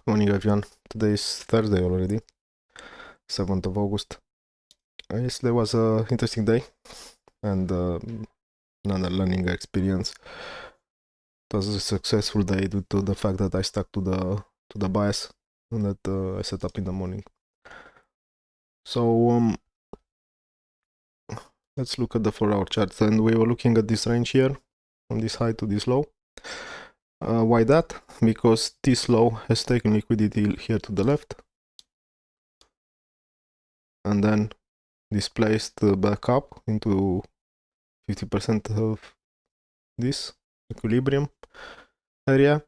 Morning everyone. Today is Thursday already, 7th of August. Yesterday was an interesting day and another learning experience. It was a successful day due to the fact that I stuck to the bias that I set up in the morning. So let's look at the 4-hour chart, and we were looking at this range here, from this high to this low. Why that? Because this low has taken liquidity here to the left and then displaced back up into 50% of this equilibrium area,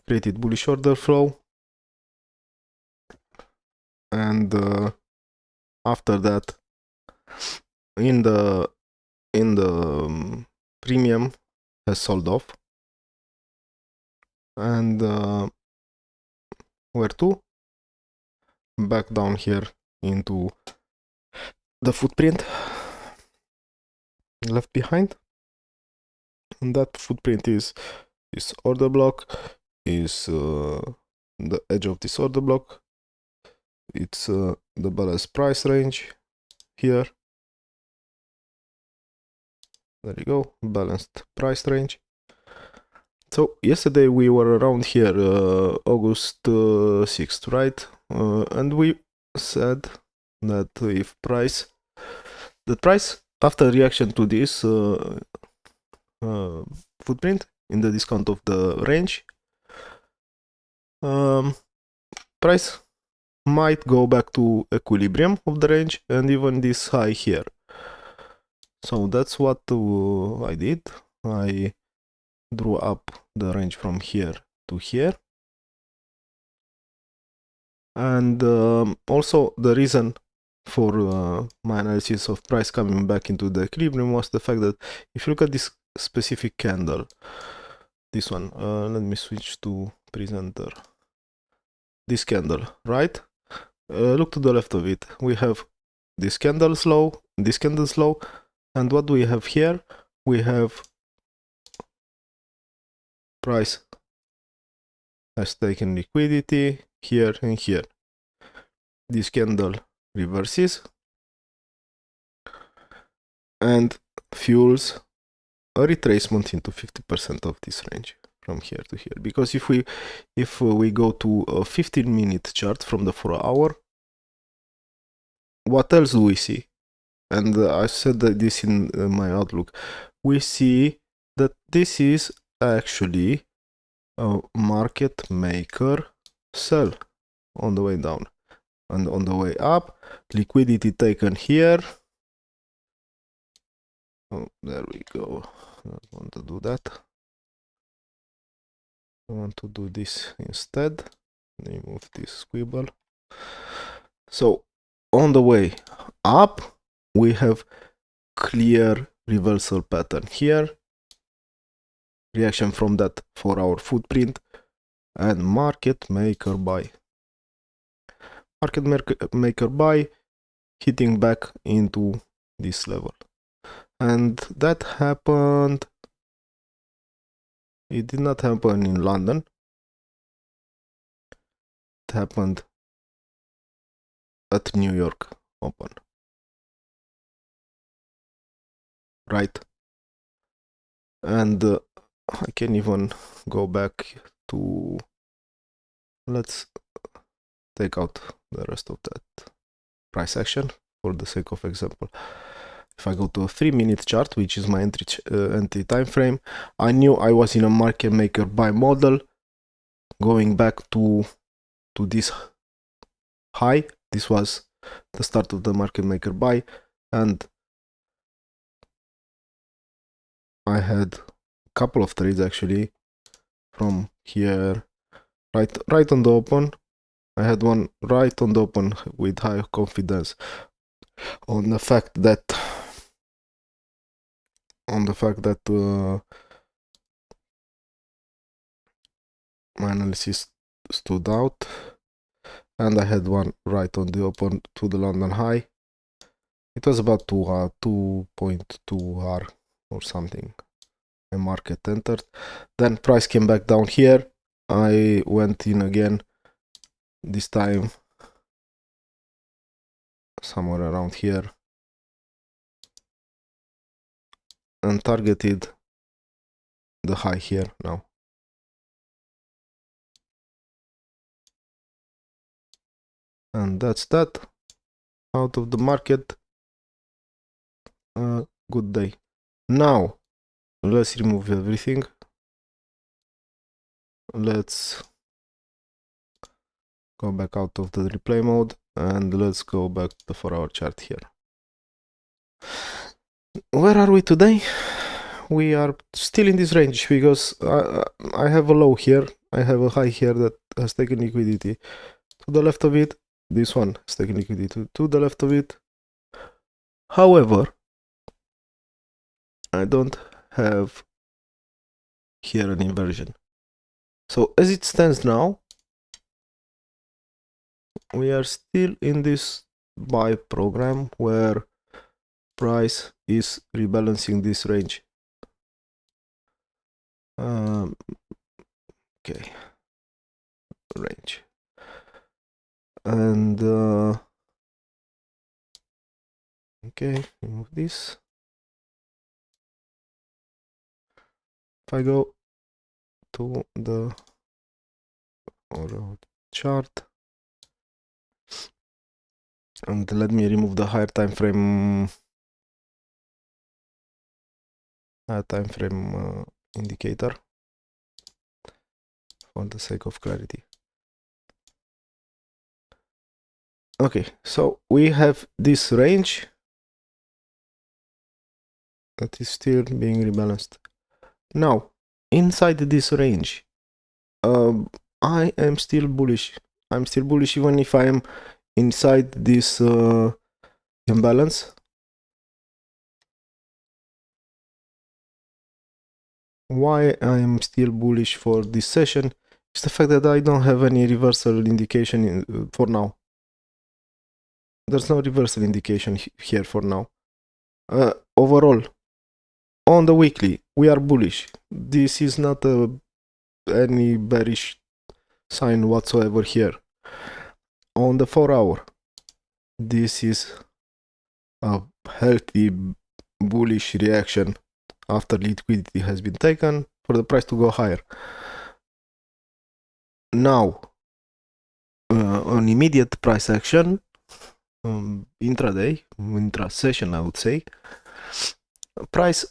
created bullish order flow, and after that in the premium has sold off, and where to? Back down here into the footprint left behind, and that footprint is this order block, is the edge of this order block. It's the balanced price range here. There you go, balanced price range. So yesterday we were around here, August 6th, right? And we said that if the price after reaction to this footprint in the discount of the range, price might go back to equilibrium of the range and even this high here. So that's what I did. I drew up the range from here to here, and also the reason for my analysis of price coming back into the equilibrium was the fact that if you look at this specific candle, this one, let me switch to presenter, this candle, right? Look to the left of it, we have this candle's low, and what do we have here? We have price has taken liquidity here and here. This candle reverses and fuels a retracement into 50% of this range from here to here. Because if we go to a 15-minute chart from the 4-hour, what else do we see? And I said that this in my outlook. We see that this is actually a market maker sell on the way down, and on the way up, liquidity taken here. Oh, there we go. I don't want to do that. I want to do this instead. Remove this squibble. So on the way up, we have clear reversal pattern here, reaction from that 4-hour footprint, and market maker buy. Market maker buy, hitting back into this level. And that happened, it did not happen in London. It happened at New York Open. Right? And I can even go back to, let's take out the rest of that price action for the sake of example. If I go to a 3-minute chart, which is my entry time frame, I knew I was in a market maker buy model, going back to this high. This was the start of the market maker buy, and I had a couple of trades actually from here, right on the open. I had one right on the open with high confidence on the fact that my analysis stood out, and I had one right on the open to the London high. It was about 2.2 R or something. A market entered, then price came back down here, I went in again, this time somewhere around here, and targeted the high here now. And that's that. Out of the market. Good day. Now let's remove everything. Let's go back out of the replay mode and let's go back to the 4-hour chart here. Where are we today? We are still in this range because I have a low here, I have a high here that has taken liquidity. To the left of it, this one has taken liquidity to the left of it. However, I don't have here an inversion. So as it stands now, we are still in this buy program where price is rebalancing this range. Okay, range, and okay, remove this. If I go to the chart and let me remove the higher time frame indicator for the sake of clarity. Okay, so we have this range that is still being rebalanced. Now, inside this range, I am still bullish. I'm still bullish even if I am inside this imbalance. Why I am still bullish for this session is the fact that I don't have any reversal indication for now. There's no reversal indication here for now. Overall, on the weekly, we are bullish. This is not any bearish sign whatsoever here. On the 4-hour, this is a healthy bullish reaction after liquidity has been taken for the price to go higher. Now, on immediate price action, intraday, intra-session I would say, price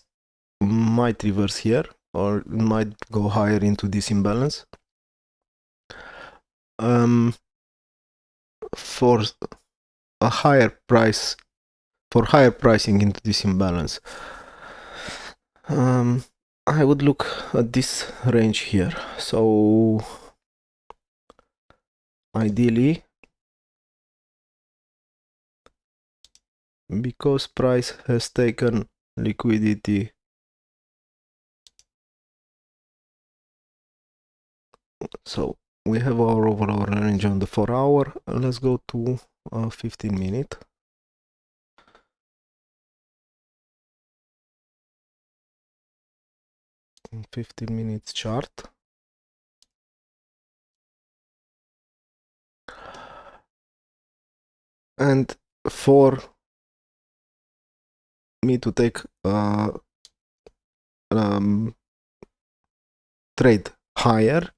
might reverse here or might go higher into this imbalance. For a higher price, for higher pricing into this imbalance, I would look at this range here. So ideally, because price has taken liquidity, so we have our overall range on the 4-hour. Let's go to 15-minute. 15-minute chart. And for me to take trade higher,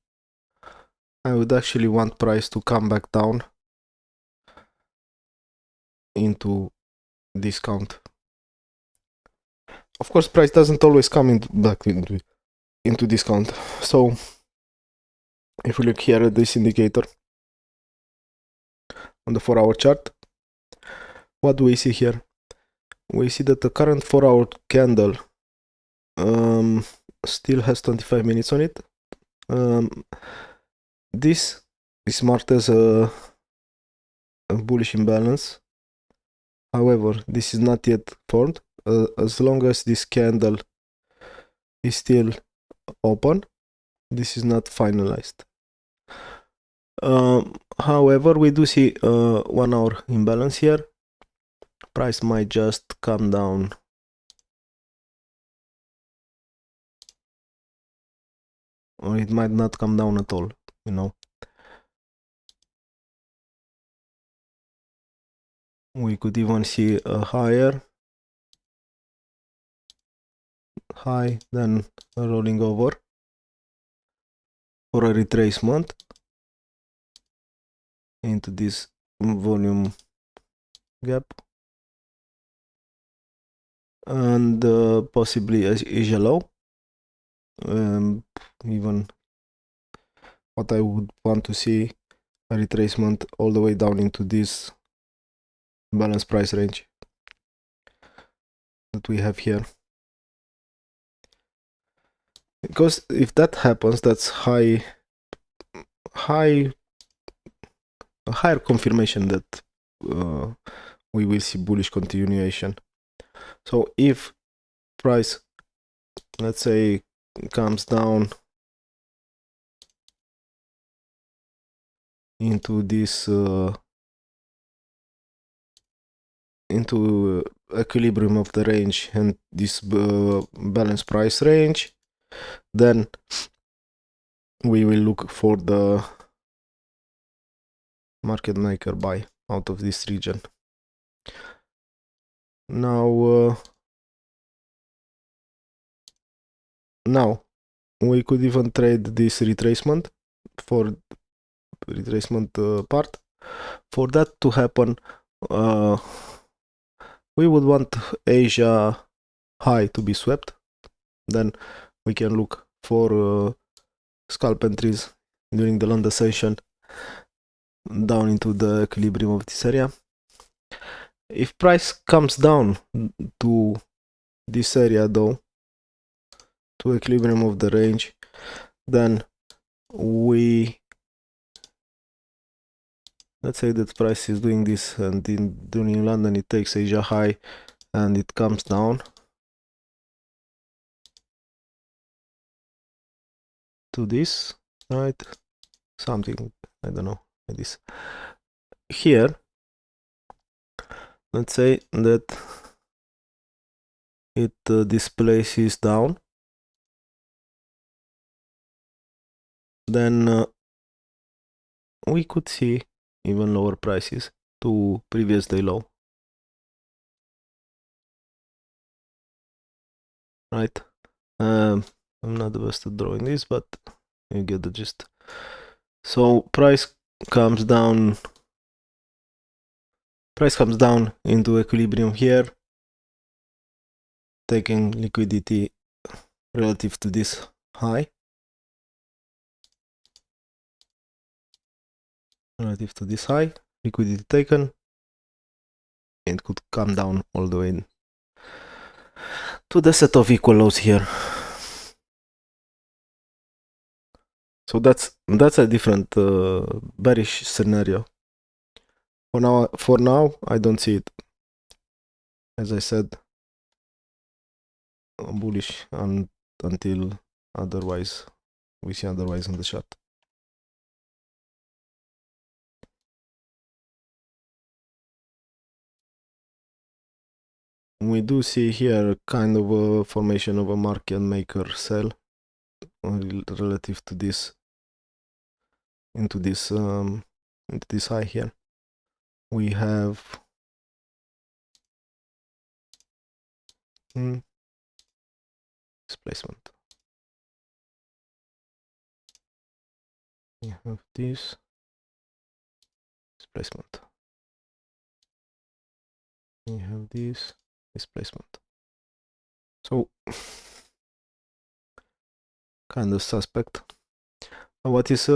I would actually want price to come back down into discount. Of course, price doesn't always come back into discount. So if we look here at this indicator on the 4-hour chart, what do we see here? We see that the current 4-hour candle still has 25 minutes on it. This is marked as a bullish imbalance. However, this is not yet formed. As long as this candle is still open, this is not finalized. However, we do see 1-hour imbalance here. Price might just come down or it might not come down at all, you know. We could even see a higher high, then rolling over for a retracement into this volume gap, and possibly Asia low. Even what I would want to see, a retracement all the way down into this balance price range that we have here. Because if that happens, that's a higher confirmation that we will see bullish continuation. So if price, let's say, comes down into this into equilibrium of the range and this balance price range, then we will look for the market maker buy out of this region. Now we could even trade this retracement for retracement part. For that to happen, we would want Asia high to be swept. Then we can look for scalp entries during the London session down into the equilibrium of this area. If price comes down to this area though, to equilibrium of the range, then let's say that price is doing this, and during London it takes Asia high and it comes down to this, right? Something, I don't know, like this. Here, let's say that it displaces down, then we could see even lower prices to previous day low, right? I'm not the best at drawing this, but you get the gist. So price comes down into equilibrium here, taking liquidity relative to this high, liquidity taken, and could come down all the way to the set of equal lows here. So that's a different bearish scenario. For now, I don't see it. As I said, bullish until otherwise we see otherwise on the chart. We do see here kind of a formation of a market maker sell relative to this into this high here. We have displacement. We have this displacement. We have this displacement. So kind of suspect. What is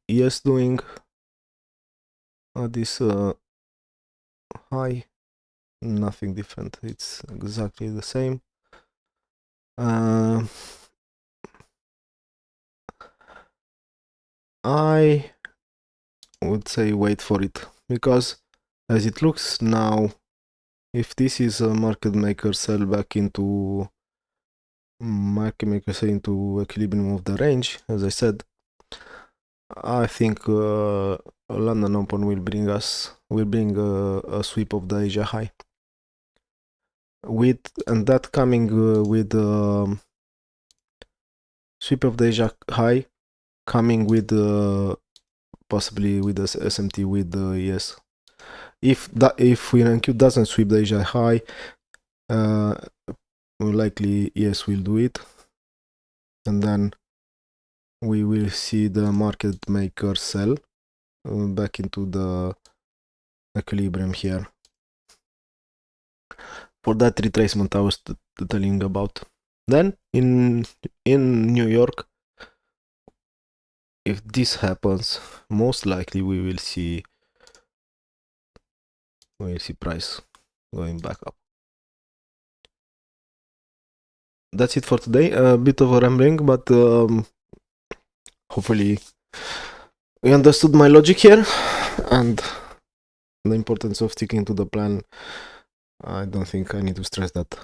ES doing? This high, nothing different. It's exactly the same. I would say wait for it, because as it looks now, if this is a market maker sell back into equilibrium of the range, as I said, I think London Open will bring a sweep of the Asia high, and that coming with sweep of the Asia high coming with possibly with the SMT with the ES. If InnoQ doesn't sweep the Asia high, likely ES will do it, and then we will see the market maker sell back into the equilibrium here for that retracement I was telling about. Then in New York, if this happens, most likely we will see price going back up. That's it for today. A bit of a rambling, but hopefully you understood my logic here and the importance of sticking to the plan. I don't think I need to stress that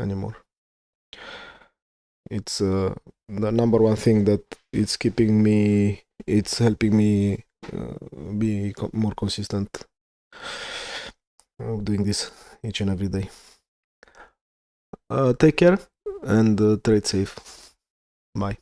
anymore. It's the number one thing that it's keeping me, it's helping me be more consistent doing this each and every day. Take care and trade safe. Bye.